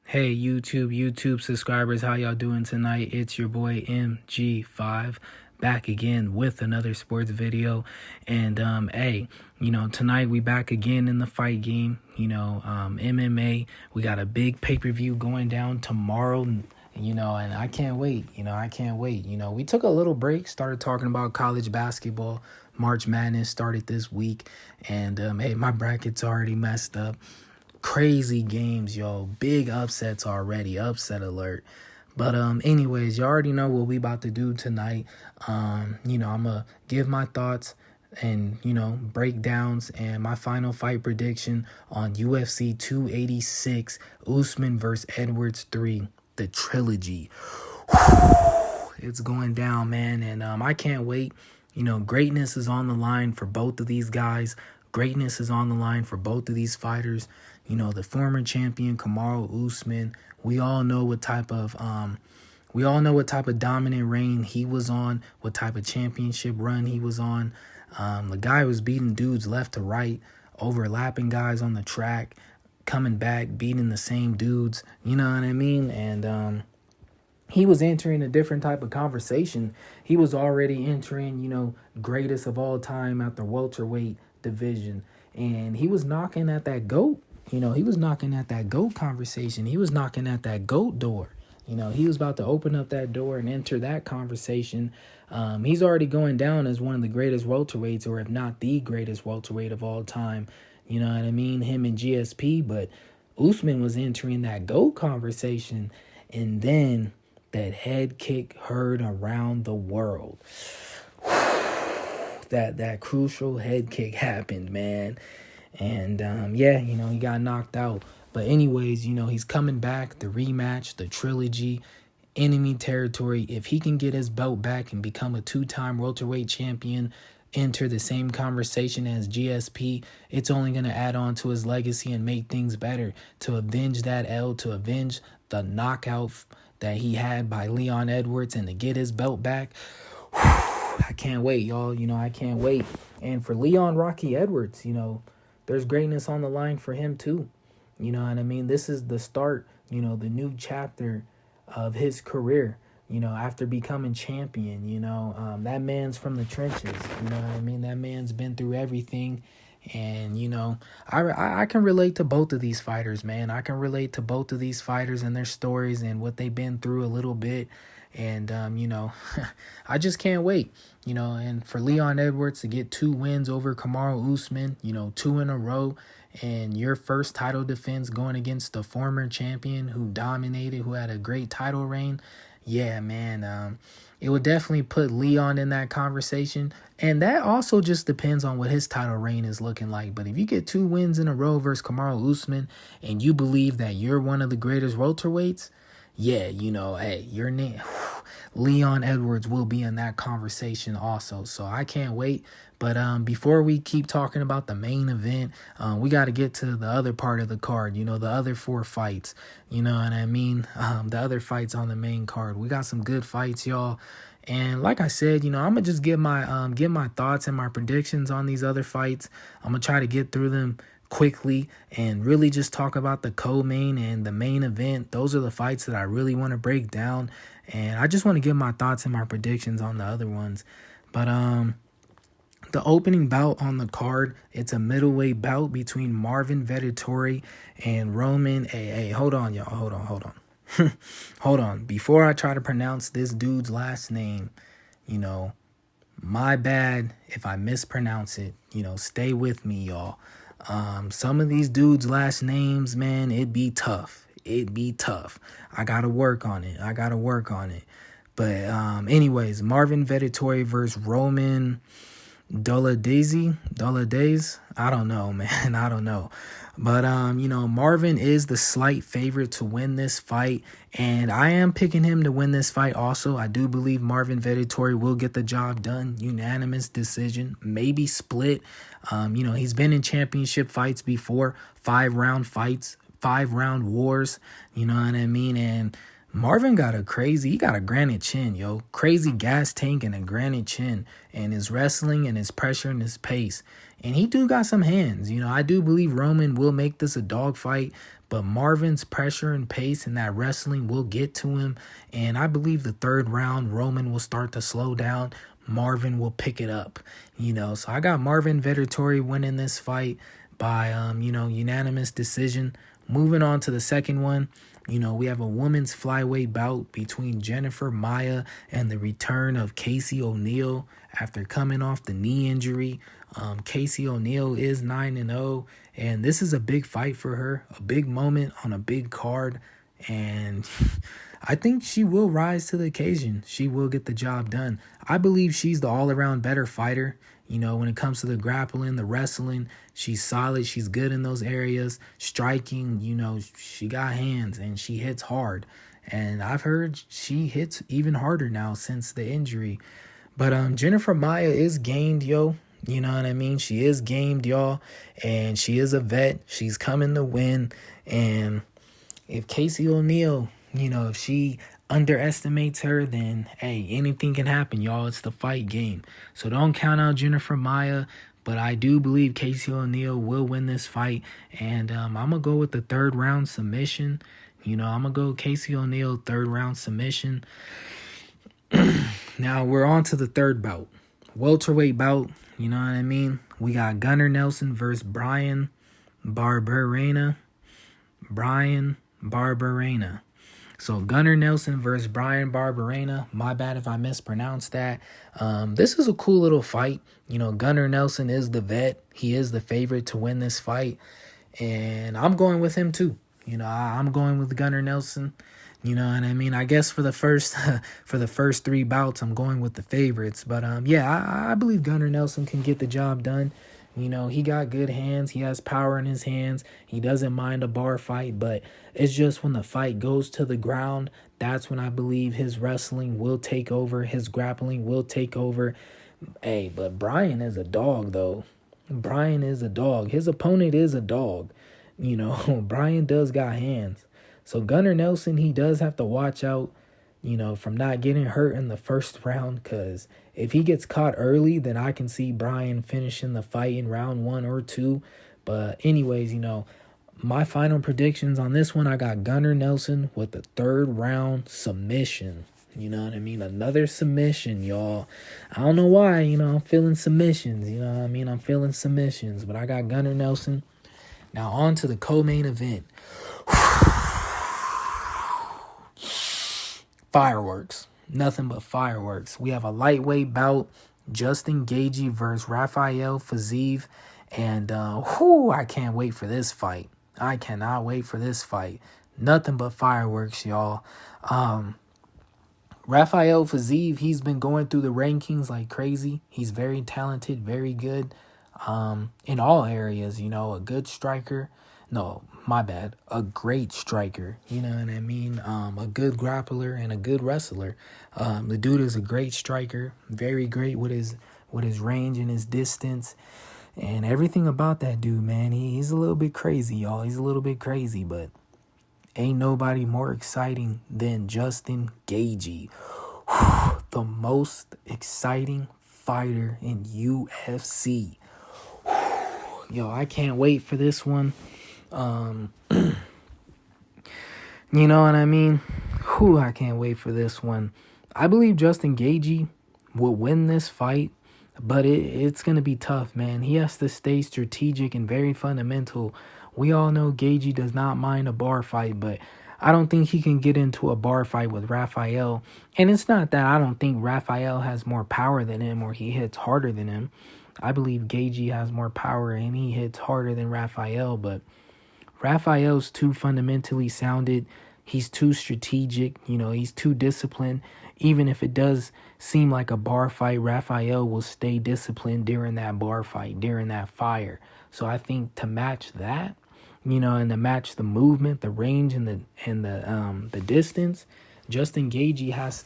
Hey YouTube subscribers, how y'all doing tonight? It's your boy MG5 back again with another sports video. And hey, tonight we back again in the fight game. MMA. We got a big pay-per-view going down tomorrow. And I can't wait. I can't wait. We took a little break, started talking about college basketball. March Madness started this week, and hey, my bracket's already messed up. Crazy games, yo. Big upsets already. Upset alert. But anyways, you already know what we about to do tonight. I'm gonna give my thoughts and breakdowns and my final fight prediction on UFC 286, Usman versus Edwards 3, the trilogy. It's going down, man, and I can't wait. Greatness is on the line for both of these guys. Greatness is on the line for both of these fighters. The former champion Kamaru Usman. We all know what type of dominant reign he was on, what type of championship run he was on. The guy was beating dudes left to right, overlapping guys on the track, coming back, beating the same dudes. You know what I mean? And he was entering a different type of conversation. He was already entering, greatest of all time at the welterweight division. And he was knocking at that GOAT. He was knocking at that GOAT conversation. He was knocking at that GOAT door. He was about to open up that door and enter that conversation. He's already going down as one of the greatest welterweights, or if not the greatest welterweight of all time. You know what I mean? Him and GSP. But Usman was entering that GOAT conversation. And then that head kick heard around the world. That crucial head kick happened, man. And he got knocked out. But anyways, he's coming back, the rematch, the trilogy, enemy territory. If he can get his belt back and become a two-time welterweight champion, enter the same conversation as GSP, it's only going to add on to his legacy and make things better. To avenge that L, to avenge the knockout that he had by Leon Edwards, and to get his belt back. I can't wait, y'all. I can't wait. And for Leon Rocky Edwards, there's greatness on the line for him too. You know what I mean? This is the start, the new chapter of his career, after becoming champion. That man's from the trenches. You know what I mean? That man's been through everything. And, I can relate to both of these fighters, man. I can relate to both of these fighters and their stories and what they've been through a little bit. And, I just can't wait, and for Leon Edwards to get 2 wins over Kamaru Usman, 2 in a row, and your first title defense going against the former champion who dominated, who had a great title reign. Yeah, man, it would definitely put Leon in that conversation. And that also just depends on what his title reign is looking like. But if you get 2 wins in a row versus Kamaru Usman and you believe that you're one of the greatest welterweights, yeah, hey, your name, Leon Edwards will be in that conversation also. So I can't wait. But before we keep talking about the main event, we got to get to the other part of the card, the other 4 fights. You know what I mean? The other fights on the main card. We got some good fights, y'all. And like I said, I'm going to just give my thoughts and my predictions on these other fights. I'm going to try to get through them quickly and really just talk about the co-main and the main event. Those are the fights that I really want to break down, and I just want to give my thoughts and my predictions on the other ones. But the opening bout on the card, it's a middleweight bout between Marvin Vettori and Roman. Hey, hold on, y'all. Hold on. Hold on. Before I try to pronounce this dude's last name, my bad if I mispronounce it. Stay with me, y'all. Some of these dudes' last names, man, it'd be tough. I gotta work on it. But anyways, Marvin Vettori versus Roman Dolidze. I don't know, man. I don't know. But, Marvin is the slight favorite to win this fight. And I am picking him to win this fight also. I do believe Marvin Vettori will get the job done. Unanimous decision, maybe split. He's been in championship fights before, 5-round fights, 5-round wars. You know what I mean? And Marvin he got a granite chin, yo. Crazy gas tank and a granite chin. And his wrestling and his pressure and his pace. And he do got some hands. I do believe Roman will make this a dogfight. But Marvin's pressure and pace and that wrestling will get to him. And I believe the third round, Roman will start to slow down. Marvin will pick it up. So I got Marvin Vettori winning this fight by, unanimous decision. Moving on to the second one. We have a women's flyweight bout between Jennifer Maia and the return of Casey O'Neill after coming off the knee injury. Casey O'Neill is 9-0, and this is a big fight for her, a big moment on a big card, and I think she will rise to the occasion. She will get the job done. I believe she's the all-around better fighter. When it comes to the grappling, the wrestling, she's solid. She's good in those areas. Striking, she got hands and she hits hard. And I've heard she hits even harder now since the injury. But Jennifer Maia is gamed, yo. You know what I mean? She is gamed, y'all. And she is a vet. She's coming to win. And if Casey O'Neill, if she underestimates her, then hey, anything can happen, y'all. It's the fight game. So don't count out Jennifer Maia, but I do believe Casey O'Neill will win this fight. And I'm going to go with the third round submission. I'm going to go Casey O'Neill, third round submission. Now we're on to the third bout. Welterweight bout, you know what I mean? We got Gunnar Nelson versus Bryan Barberena. So Gunnar Nelson versus Bryan Barberena. My bad if I mispronounced that. This is a cool little fight. Gunnar Nelson is the vet. He is the favorite to win this fight. And I'm going with him too. I'm going with Gunnar Nelson. You know what I mean? I guess for the first three bouts, I'm going with the favorites. But I believe Gunnar Nelson can get the job done. He got good hands. He has power in his hands. He doesn't mind a bar fight, but it's just when the fight goes to the ground, that's when I believe his wrestling will take over. His grappling will take over. Hey, but Bryan is a dog, though. Bryan is a dog. His opponent is a dog. Bryan does got hands. So Gunnar Nelson, he does have to watch out, from not getting hurt in the first round, because if he gets caught early, then I can see Bryan finishing the fight in round 1 or 2. But anyways, my final predictions on this one, I got Gunnar Nelson with the third round submission. You know what I mean? Another submission, y'all. I don't know why, I'm feeling submissions. You know what I mean? I'm feeling submissions, but I got Gunnar Nelson. Now on to the co-main event. Fireworks. Nothing but fireworks. We have a lightweight bout. Justin Gaethje versus Rafael Fiziev. And I can't wait for this fight. I cannot wait for this fight. Nothing but fireworks, y'all. Rafael Fiziev, he's been going through the rankings like crazy. He's very talented, very good in all areas. A good striker. No, my bad. A great striker. You know what I mean? A good grappler and a good wrestler. The dude is a great striker. Very great with his range and his distance. And everything about that dude, man, he's a little bit crazy, y'all. He's a little bit crazy, but ain't nobody more exciting than Justin Gaethje. The most exciting fighter in UFC. Yo, I can't wait for this one. You know what I mean? I can't wait for this one. I believe Justin Gaethje will win this fight, but it's going to be tough, man. He has to stay strategic and very fundamental. We all know Gaethje does not mind a bar fight, but I don't think he can get into a bar fight with Rafael. And it's not that I don't think Rafael has more power than him or he hits harder than him. I believe Gaethje has more power and he hits harder than Rafael, but Rafael's too fundamentally sounded. He's too strategic. He's too disciplined. Even if it does seem like a bar fight, Rafael will stay disciplined during that bar fight, during that fire. So I think to match that, and to match the movement, the range, and the distance, Justin Gaethje has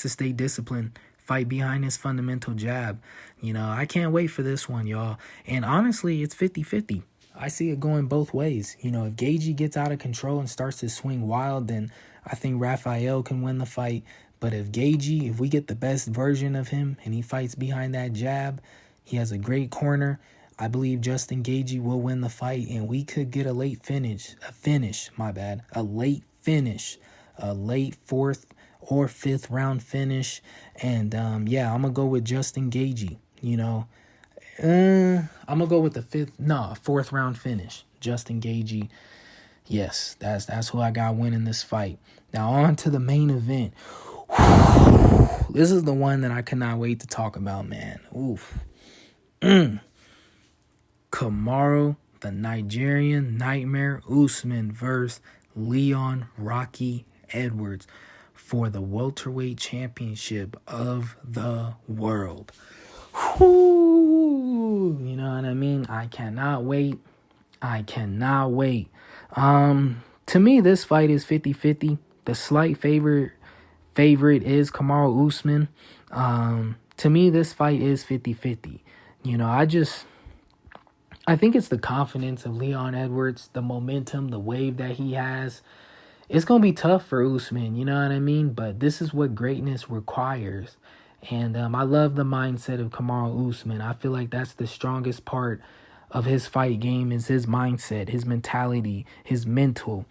to stay disciplined, fight behind his fundamental jab. I can't wait for this one, y'all. And honestly, it's 50-50. I see it going both ways. You know, if Gaethje gets out of control and starts to swing wild, then I think Rafael can win the fight. But if Gaethje, if we get the best version of him and he fights behind that jab, he has a great corner. I believe Justin Gaethje will win the fight, and we could get a late finish, a late fourth or fifth round finish. And I'm gonna go with Justin Gaethje. You know, I'm gonna go with fourth round finish. Justin Gaethje. Yes, that's who I got winning this fight. Now on to the main event. This is the one that I cannot wait to talk about, man. Oof. Kamaru, the Nigerian Nightmare Usman versus Leon Rocky Edwards for the welterweight championship of the world. Whew, you know what I mean? I cannot wait. To me, this fight is 50-50. The slight favorite is Kamaru Usman. To me, this fight is 50-50. You know, I think it's the confidence of Leon Edwards, the momentum, the wave that he has. It's going to be tough for Usman, you know what I mean? But this is what greatness requires. And I love the mindset of Kamaru Usman. I feel like that's the strongest part of his fight game is his mindset, his mentality, his mental.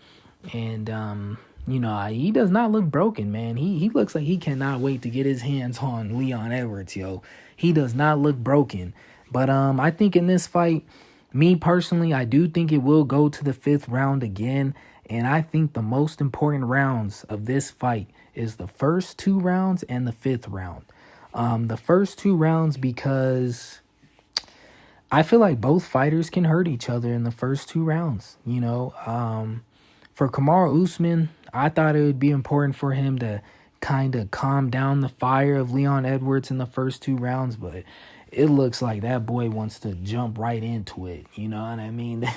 And, he does not look broken, man. He looks like he cannot wait to get his hands on Leon Edwards, yo. He does not look broken. But I think in this fight, me personally, I do think it will go to the fifth round again. And I think the most important rounds of this fight is the first two rounds and the fifth round. The first two rounds because I feel like both fighters can hurt each other in the first two rounds. You know, for Kamaru Usman, I thought it would be important for him to kind of calm down the fire of Leon Edwards in the first two rounds, but it looks like that boy wants to jump right into it. You know what I mean?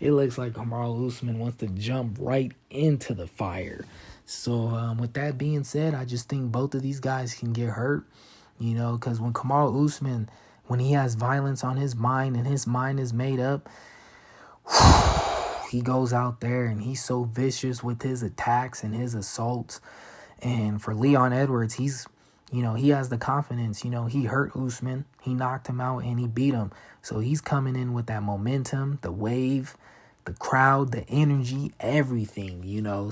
It looks like Kamaru Usman wants to jump right into the fire. So with that being said, I just think both of these guys can get hurt, you know, because when Kamaru Usman, when he has violence on his mind and his mind is made up, he goes out there and he's so vicious with his attacks and his assaults. And for Leon Edwards, he has the confidence. He hurt Usman, he knocked him out, and he beat him. So he's coming in with that momentum, the wave, the crowd, the energy, everything,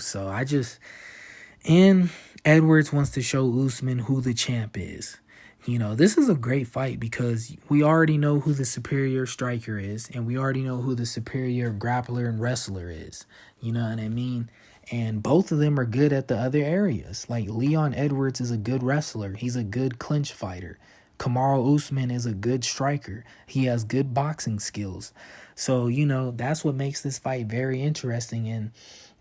So and Edwards wants to show Usman who the champ is. This is a great fight because we already know who the superior striker is, and we already know who the superior grappler and wrestler is. You know what I mean? And both of them are good at the other areas. Like Leon Edwards is a good wrestler. He's a good clinch fighter. Kamaru Usman is a good striker. He has good boxing skills. So, that's what makes this fight very interesting. And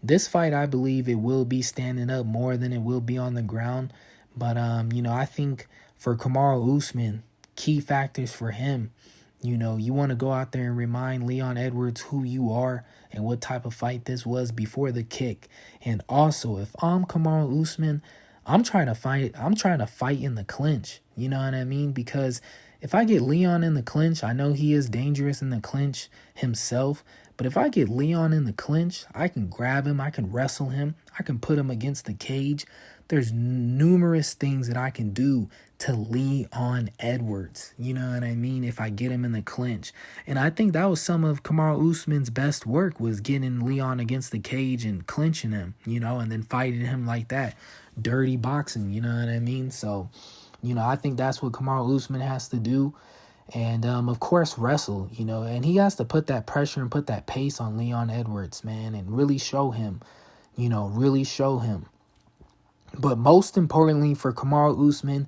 this fight, I believe it will be standing up more than it will be on the ground. But, I think for Kamaru Usman, key factors for him, you want to go out there and remind Leon Edwards who you are and what type of fight this was before the kick. And also, if I'm Kamaru Usman, I'm trying to fight in the clinch. You know what I mean? Because if I get Leon in the clinch, I know he is dangerous in the clinch himself. But if I get Leon in the clinch, I can grab him, I can wrestle him, I can put him against the cage. There's numerous things that I can do to Leon Edwards. You know what I mean? If I get him in the clinch. And I think that was some of Kamaru Usman's best work, was getting Leon against the cage and clinching him, and then fighting him like that. Dirty boxing, you know what I mean? So, I think that's what Kamaru Usman has to do. And, of course, wrestle, and he has to put that pressure and put that pace on Leon Edwards, man, and really show him, But most importantly for Kamaru Usman,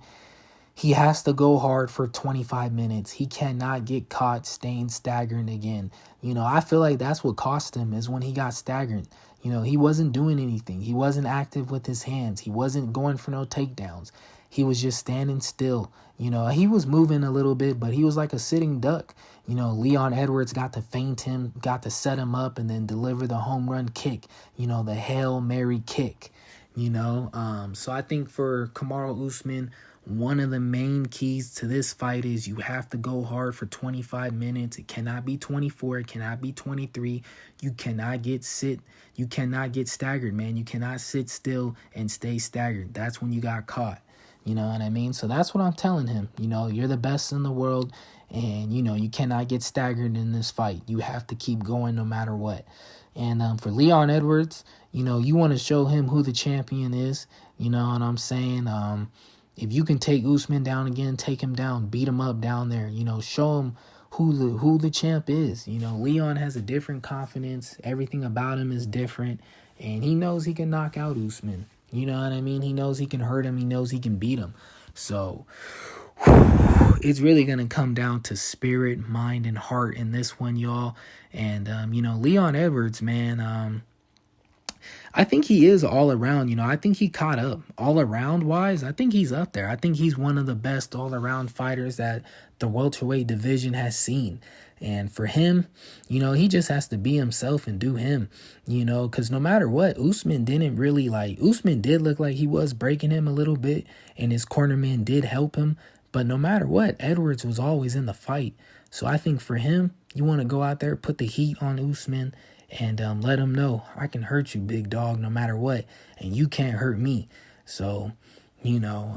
he has to go hard for 25 minutes. He cannot get caught staying stagnant again. I feel like that's what cost him, is when he got stagnant. He wasn't doing anything. He wasn't active with his hands. He wasn't going for no takedowns. He was just standing still. He was moving a little bit, but he was like a sitting duck. Leon Edwards got to feint him, got to set him up, and then deliver the home run kick, the Hail Mary kick. So I think for Kamaru Usman, One of the main keys to this fight is you have to go hard for 25 minutes. It cannot be 24. It cannot be 23. You cannot get staggered, man. You cannot sit still and stay staggered. That's when you got caught. You know what I mean? So that's what I'm telling him. You know, you're the best in the world, and, you know, you cannot get staggered in this fight. You have to keep going no matter what. And for Leon Edwards, you know, you want to show him who the champion is. You know what I'm saying? If you can take Usman down again, take him down, beat him up down there. You know, show him who the champ is. You know, Leon has a different confidence. Everything about him is different, and he knows he can knock out Usman. You know what I mean? He knows he can hurt him. He knows he can beat him. So it's really going to come down to spirit, mind, and heart in this one, y'all. And, you know, Leon Edwards, man, I think he is all around. You know, I think he caught up all around wise. I think he's up there. I think he's one of the best all around fighters that the welterweight division has seen. And for him, you know, he just has to be himself and do him, you know, because no matter what, Usman did look like he was breaking him a little bit, and his cornerman did help him. But no matter what, Edwards was always in the fight. So I think for him, you want to go out there, put the heat on Usman, and let him know, I can hurt you, big dog, no matter what, and you can't hurt me. So, you know,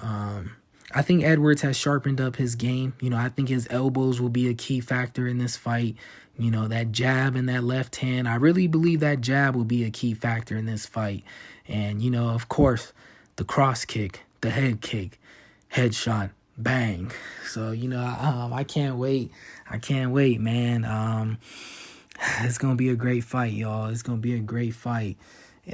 I think Edwards has sharpened up his game. You know, I think his elbows will be a key factor in this fight. You know, that jab and that left hand, I really believe that jab will be a key factor in this fight. And, you know, of course, the cross kick, the head kick, headshot, bang. So, you know, I can't wait. I can't wait, man. It's going to be a great fight, y'all. It's going to be a great fight.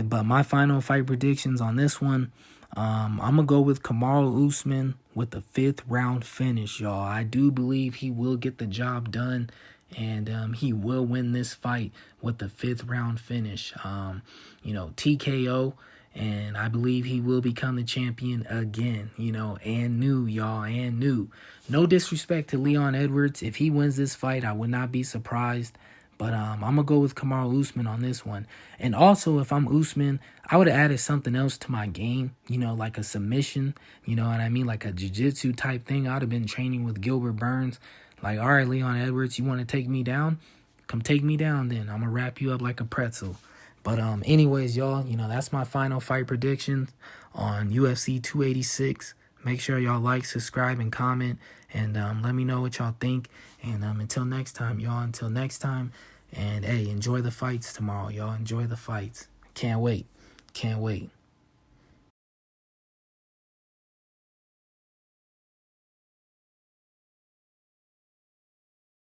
But my final fight predictions on this one, I'm going to go with Kamaru Usman with the 5th round finish, y'all. I do believe he will get the job done, and he will win this fight with the 5th round finish. You know, TKO, and I believe he will become the champion again, you know, and new, y'all, and new. No disrespect to Leon Edwards. If he wins this fight, I would not be surprised. But I'm going to go with Kamaru Usman on this one. And also, if I'm Usman, I would have added something else to my game, you know, like a submission, you know what I mean, like a jiu-jitsu type thing. I would have been training with Gilbert Burns. Like, all right, Leon Edwards, you want to take me down? Come take me down then. I'm going to wrap you up like a pretzel. But anyways, y'all, you know, that's my final fight predictions on UFC 286. Make sure y'all like, subscribe, and comment. And let me know what y'all think. And until next time, y'all. Until next time. And, hey, enjoy the fights tomorrow, y'all. Enjoy the fights. Can't wait. Can't wait.